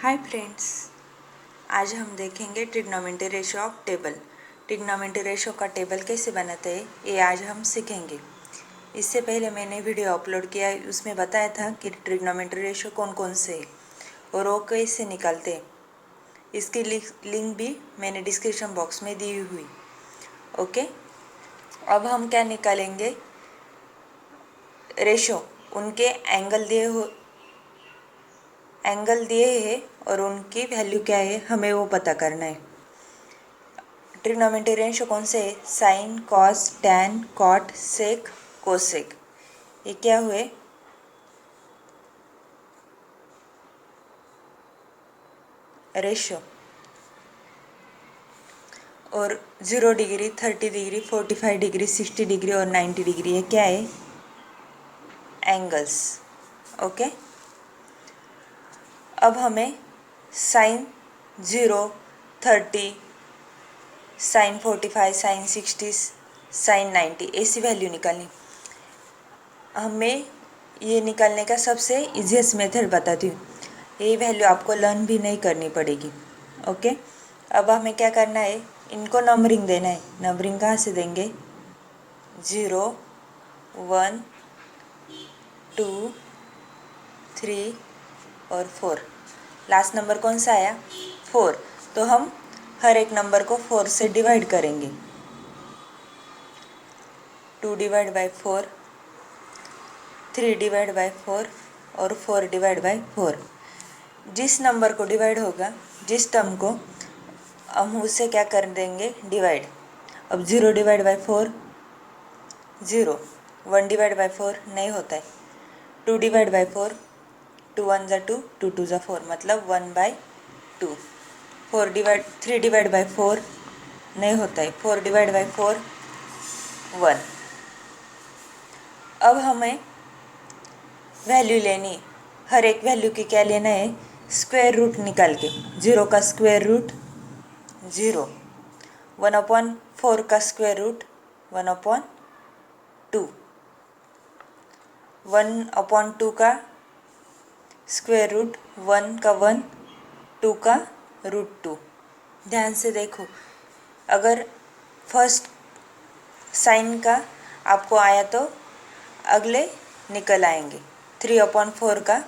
Hi friends, आज हम देखेंगे trigonometry ratio of table. Trigonometry ratio का टेबल कैसे बनाते हैं ये आज हम सीखेंगे। इससे पहले मैंने वीडियो अपलोड किया है, उसमें बताया था कि ट्रिग्नोमेट्री रेशो कौन कौन से है और वो कैसे निकालते हैं। इसकी लिंक भी मैंने डिस्क्रिप्शन बॉक्स में दी हुई। ओके, अब हम क्या निकालेंगे? रेशो, उनके एंगल दिए हैं और उनकी वैल्यू क्या है हमें वो पता करना है। ट्रिग्नोमेट्री रेशो कौन से है? साइन, कॉस, टैन, कॉट, सेक, कोसेक। ये क्या हुए? रेशो। और 0 डिग्री, 30 डिग्री, 45 डिग्री, 60 डिग्री और 90 डिग्री, ये क्या है? एंगल्स। ओके, अब हमें साइन 0, 30, साइन 45, साइन 60, साइन 90 ऐसी वैल्यू निकालनी। हमें ये निकालने का सबसे इजीएस्ट मेथड बताती हूँ। ये वैल्यू आपको लर्न भी नहीं करनी पड़ेगी। ओके, अब हमें क्या करना है? इनको नंबरिंग देना है। नंबरिंग कहाँ से देंगे? 0, 1, 2, 3 और 4। लास्ट नंबर कौन सा आया? 4। तो हम हर एक नंबर को 4 से डिवाइड करेंगे। 2 डिवाइड बाई 4, 3 डिवाइड बाई 4 और 4 डिवाइड बाई 4। जिस नंबर को डिवाइड होगा, जिस टर्म को, हम उसे क्या कर देंगे? डिवाइड। अब 0 डिवाइड बाई 4 0, 1 डिवाइड बाई 4 नहीं होता है। 2 डिवाइड बाई 4, 2 1 ज़ा 2, 2 2 ज़ा 4, मतलब 1 बाई 2। 3 डिवाइड बाई 4 नहीं होता है। 4 डिवाइड बाई 4 1। अब हमें वैल्यू लेनी। हर एक वैल्यू की क्या लेना है? स्क्वायर रूट निकाल के। 0 का स्क्वायर रूट 0, 1/4 का स्क्वायर रूट 1/2, 1/2 का स्क्वायर रूट 1 का 1, 2 का √2। ध्यान से देखो, अगर फर्स्ट साइन का आपको आया तो अगले निकल आएंगे। 3/4 का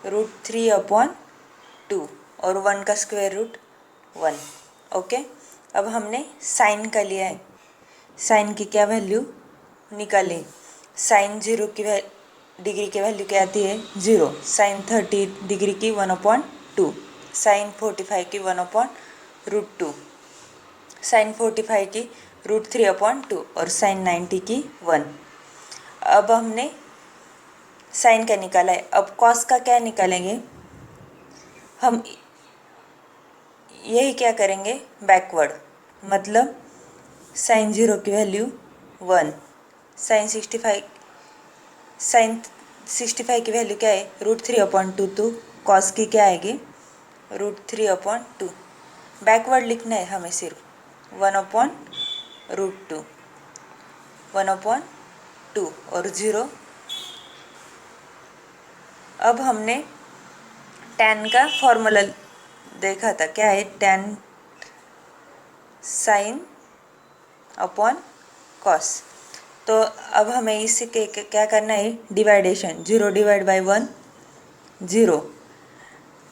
√3/2 और 1 का स्क्वायर रूट 1। ओके, अब हमने साइन का लिया है। साइन की क्या वैल्यू निकालें? साइन 0 की डिग्री की वैल्यू क्या आती है? 0। साइन 30 डिग्री की 1/2, साइन 45 की 1/√2, साइन 45 की √3/2 और साइन 90 की 1। अब हमने साइन का निकाला है। अब कॉस का क्या निकालेंगे? हम यही क्या करेंगे? बैकवर्ड, मतलब साइन 0 की वैल्यू 1, साइन 65 की वैल्यू क्या है? √3/2, तो कॉस की क्या आएगी? √3/2। बैकवर्ड लिखना है हमें सिर्फ 1/√2, 1/2 और 0। अब हमने टैन का फॉर्मूला देखा था, क्या है? Tan sine upon cos. तो अब हमें इसे क्या करना है? डिवाइडेशन। 0 डिवाइड बाई 1 0।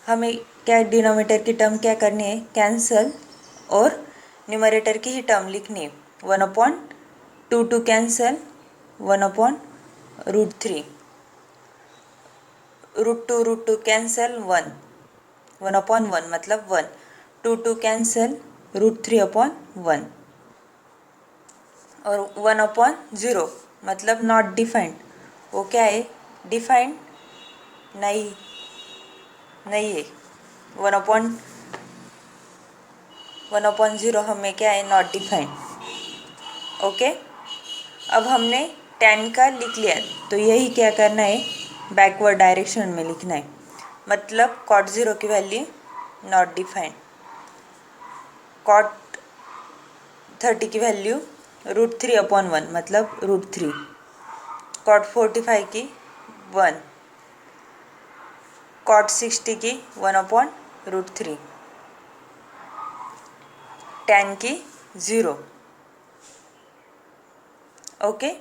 हमें क्या डिनोमिनेटर की टर्म क्या करनी है? कैंसल, और न्यूमरेटर की ही टर्म लिखनी है। 1/2 कैंसल, 1/√3, √2 कैंसल, 1, 1/1 मतलब 1, 2 कैंसल, √3/1 और 1/0 मतलब नॉट डिफाइंड। वो क्या है? डिफाइंड नहीं है। 1/0 हमें क्या है? Not defined. ओके, अब हमने टैन का लिख लिया, तो यही क्या करना है? बैकवर्ड डायरेक्शन में लिखना है। मतलब कॉट 0 की वैल्यू नॉट डिफाइंड, कॉट 30 की वैल्यू √3/1 मतलब √3, कॉट 45 की 1, कॉट 60 की 1/√3, टैन की 0। ओके,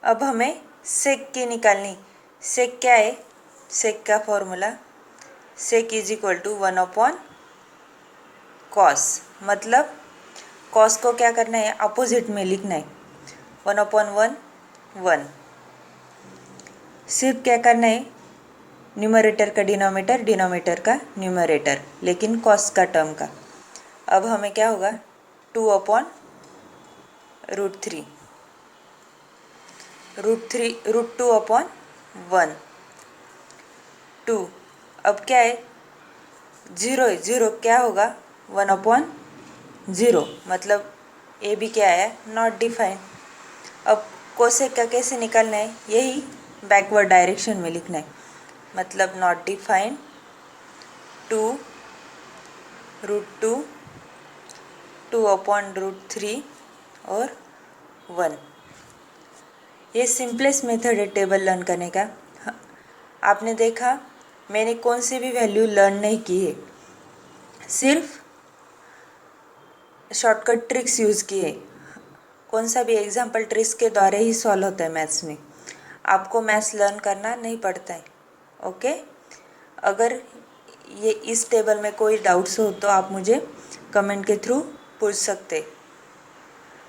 अब हमें सेक की निकालनी। सेक क्या है? सेक का formula sec is equal to 1/कॉस, मतलब कॉस को क्या करना है? अपोजिट में लिखना है, 1/1 1। सिर्फ क्या करना है? न्यूमरेटर का डिनोमिनेटर, डिनोमिनेटर का न्यूमरेटर, लेकिन कॉस का टर्म का। अब हमें क्या होगा? 2/√3, √2/1 2। अब क्या है? 0 है, 0 क्या होगा? 1/0, मतलब ए भी क्या है? Not defined. अब कोसेक का कैसे निकालना है? यही बैकवर्ड डायरेक्शन में लिखना है, मतलब नॉट डिफाइंड 2√2 2/√3 और 1। ये सिंपलेस्ट मेथड है टेबल लर्न करने का। आपने देखा मैंने कौन सी भी वैल्यू लर्न नहीं की है, सिर्फ शॉर्टकट ट्रिक्स यूज़ किए। कौन सा भी एग्जाम्पल ट्रिक्स के द्वारा ही सॉल्व होता है मैथ्स में, आपको मैथ्स लर्न करना नहीं पड़ता है। ओके, अगर ये इस टेबल में कोई डाउट्स हो तो आप मुझे कमेंट के थ्रू पूछ सकते।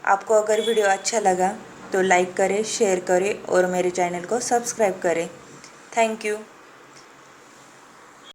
आपको अगर वीडियो अच्छा लगा तो लाइक करें, शेयर करें और मेरे चैनल को सब्सक्राइब करें। Thank you.